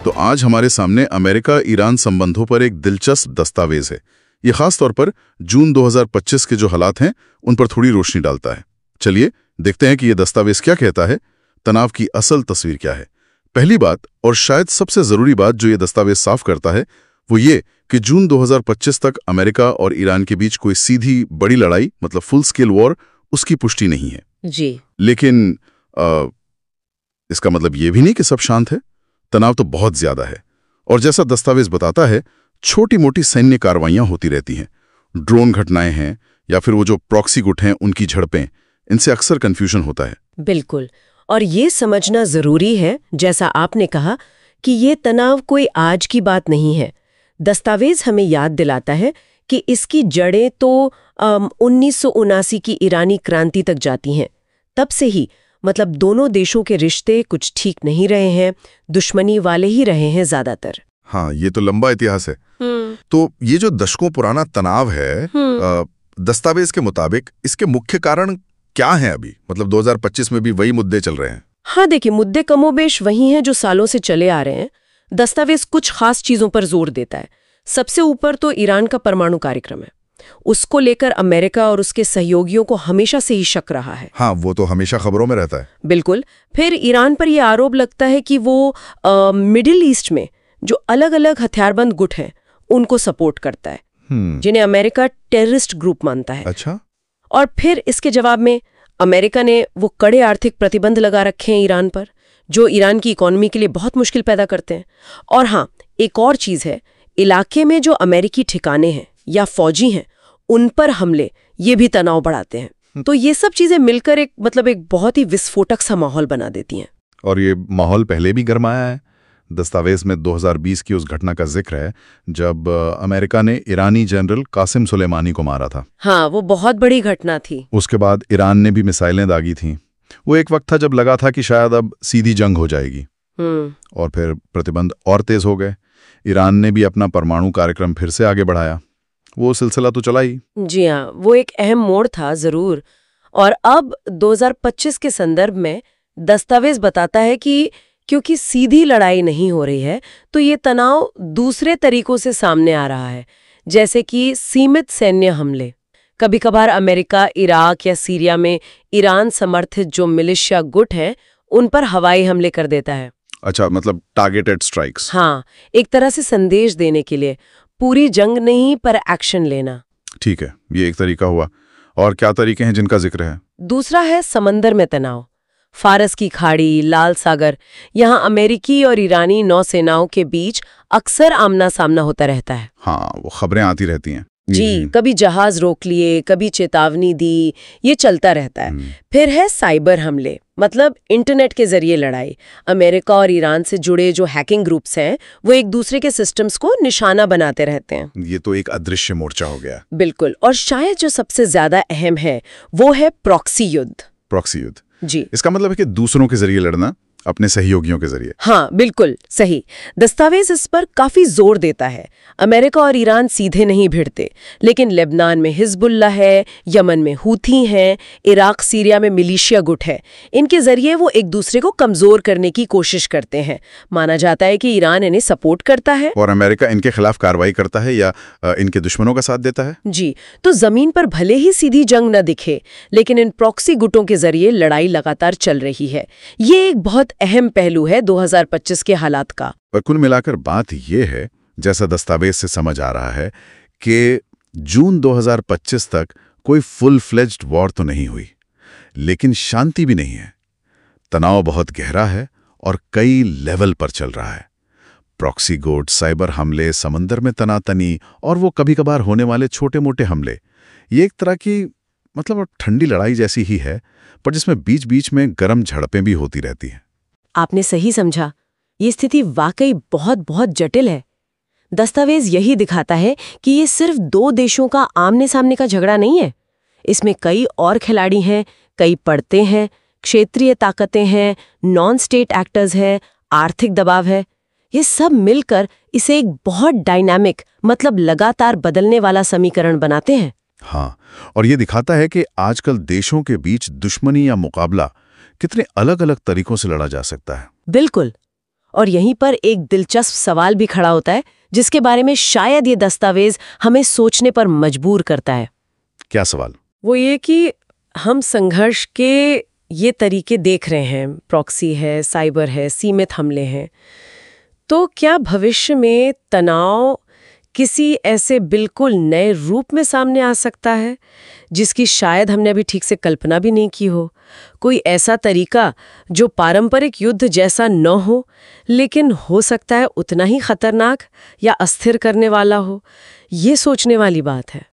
तो आज हमारे सामने अमेरिका ईरान संबंधों पर एक दिलचस्प दस्तावेज है। ये खास तौर पर जून 2025 के जो हालात हैं उन पर थोड़ी रोशनी डालता है। चलिए देखते हैं कि ये दस्तावेज क्या कहता है, तनाव की असल तस्वीर क्या है। पहली बात और शायद सबसे जरूरी बात जो ये दस्तावेज साफ करता है वो ये कि जून 2025 तक अमेरिका और ईरान के बीच कोई सीधी बड़ी लड़ाई मतलब फुल स्केल वॉर उसकी पुष्टि नहीं है जी। लेकिन इसका मतलब ये भी नहीं कि सब शांत है। तनाव तो बहुत ज्यादा है और जैसा दस्तावेज बताता है छोटी मोटी सैन्य कार्रवाइयां होती रहती हैं, ड्रोन घटनाएं हैं या फिर वो जो प्रॉक्सी गुट हैं उनकी झड़पें, इनसे अक्सर कंफ्यूजन होता है। बिल्कुल, और ये समझना जरूरी है जैसा आपने कहा कि ये तनाव कोई आज की बात नहीं है। दस्तावेज हमें याद दिलाता है कि इसकी जड़ें तो 1979 की ईरानी क्रांति तक जाती हैं। तब से ही मतलब दोनों देशों के रिश्ते कुछ ठीक नहीं रहे हैं, दुश्मनी वाले ही रहे हैं ज्यादातर। हाँ, ये तो लंबा इतिहास है। तो ये जो दशकों पुराना तनाव है, दस्तावेज के मुताबिक इसके मुख्य कारण क्या हैं अभी? मतलब 2025 में भी वही मुद्दे चल रहे हैं? हाँ देखिए, मुद्दे कमोबेश वही हैं जो सालों से चले आ रहे हैं। दस्तावेज कुछ खास चीजों पर जोर देता है। सबसे ऊपर तो ईरान का परमाणु कार्यक्रम है। उसको लेकर अमेरिका और उसके सहयोगियों को हमेशा से ही शक रहा है। हाँ, वो तो हमेशा खबरों में रहता है। बिल्कुल। फिर ईरान पर यह आरोप लगता है कि वो मिडिल ईस्ट में जो अलग अलग हथियारबंद गुट हैं उनको सपोर्ट करता है, जिन्हें अमेरिका टेररिस्ट ग्रुप मानता है। अच्छा। और फिर इसके जवाब में अमेरिका ने वो कड़े आर्थिक प्रतिबंध लगा रखे हैं ईरान पर, जो ईरान की इकोनॉमी के लिए बहुत मुश्किल पैदा करते हैं। और हाँ, एक और चीज है, इलाके में जो अमेरिकी ठिकाने हैं या फौजी हैं उन पर हमले ये भी तनाव बढ़ाते हैं। तो ये सब चीजें मिलकर एक बहुत ही विस्फोटक सा माहौल बना देती हैं। और ये माहौल पहले भी गरमाया है। दस्तावेज में 2020 की उस घटना का जिक्र है जब अमेरिका ने ईरानी जनरल कासिम सुलेमानी को मारा था। हाँ, वो बहुत बड़ी घटना थी। उसके बाद ईरान ने भी मिसाइलें दागी थीं। वो एक वक्त था जब लगा था कि शायद अब सीधी जंग हो जाएगी। और फिर प्रतिबंध और तेज हो गए। ईरान ने भी अपना परमाणु कार्यक्रम फिर से आगे बढ़ाया। वो सिलसिला तो चला ही। जी हाँ, वो एक अहम मोड़ था जरूर। और अब 2025 के संदर्भ में दस्तावेज बताता है कि क्योंकि सीधी लड़ाई नहीं हो रही है तो ये तनाव दूसरे तरीकों से सामने आ रहा है, जैसे कि सीमित सैन्य हमले। कभी कभार अमेरिका इराक या सीरिया में ईरान समर्थित जो मिलिशिया गुट हैं उन पर हवाई हमले कर देता है। अच्छा, मतलब टारगेटेड स्ट्राइक्स। हाँ, एक तरह से संदेश देने के लिए, पूरी जंग नहीं पर एक्शन लेना। ठीक है, ये एक तरीका हुआ। और क्या तरीके हैं जिनका जिक्र है? दूसरा है समंदर में तनाव। फारस की खाड़ी, लाल सागर, यहाँ अमेरिकी और ईरानी नौसेनाओं के बीच अक्सर आमना सामना होता रहता है। हाँ, वो खबरें आती रहती हैं। जी, कभी जहाज रोक लिए, कभी चेतावनी दी, ये चलता रहता है। फिर है साइबर हमले, मतलब इंटरनेट के जरिए लड़ाई। अमेरिका और ईरान से जुड़े जो हैकिंग ग्रुप्स हैं वो एक दूसरे के सिस्टम्स को निशाना बनाते रहते हैं। ये तो एक अदृश्य मोर्चा हो गया। बिल्कुल। और शायद जो सबसे ज्यादा अहम है वो है प्रॉक्सी युद्ध। प्रॉक्सी युद्ध जी, इसका मतलब है कि दूसरों के जरिए लड़ना, अपने सहयोगियों के जरिए। हाँ, बिल्कुल सही। दस्तावेज इस पर काफी जोर देता है। अमेरिका और ईरान सीधे नहीं भिड़ते, लेकिन लेबनान में हिजबुल्लाह है, यमन में हूथी हैं, इराक सीरिया में मिलिशिया गुट है। इनके जरिए वो एक दूसरे को कमजोर करने की कोशिश करते हैं। माना जाता है कि ईरान इन्हें सपोर्ट करता है और अमेरिका इनके खिलाफ कार्रवाई करता है या इनके दुश्मनों का साथ देता है। जी, तो जमीन पर भले ही सीधी जंग न दिखे, लेकिन इन प्रॉक्सी गुटों के जरिए लड़ाई लगातार चल रही है। ये एक बहुत अहम पहलू है 2025 के हालात का। पर कुल मिलाकर बात यह है, जैसा दस्तावेज से समझ आ रहा है, कि जून 2025 तक कोई फुल फ्लेज्ड वॉर तो नहीं हुई, लेकिन शांति भी नहीं है। तनाव बहुत गहरा है और कई लेवल पर चल रहा है। प्रॉक्सी गुट, साइबर हमले, समंदर में तनातनी और वो कभी कभार होने वाले छोटे मोटे हमले, ये एक तरह की मतलब ठंडी लड़ाई जैसी ही है, पर जिसमें बीच बीच में गर्म झड़पें भी होती रहती हैं। आपने सही समझा। ये स्थिति वाकई बहुत बहुत जटिल है। दस्तावेज यही दिखाता है कि ये सिर्फ दो देशों का आमने सामने का झगड़ा नहीं है। इसमें कई और खिलाड़ी हैं, कई पड़ते हैं, क्षेत्रीय ताकतें हैं, नॉन स्टेट एक्टर्स हैं, आर्थिक दबाव है। ये सब मिलकर इसे एक बहुत डायनामिक, मतलब लगातार बदलने वाला समीकरण बनाते हैं। हाँ, और ये दिखाता है कि आजकल देशों के बीच दुश्मनी या मुकाबला कितने अलग अलग तरीकों से लड़ा जा सकता है। बिल्कुल। और यहीं पर एक दिलचस्प सवाल भी खड़ा होता है जिसके बारे में शायद ये दस्तावेज हमें सोचने पर मजबूर करता है। क्या सवाल? वो ये कि हम संघर्ष के ये तरीके देख रहे हैं, प्रॉक्सी है, साइबर है, सीमित हमले हैं, तो क्या भविष्य में तनाव किसी ऐसे बिल्कुल नए रूप में सामने आ सकता है जिसकी शायद हमने अभी ठीक से कल्पना भी नहीं की हो? कोई ऐसा तरीका जो पारंपरिक युद्ध जैसा न हो लेकिन हो सकता है उतना ही खतरनाक या अस्थिर करने वाला हो? ये सोचने वाली बात है।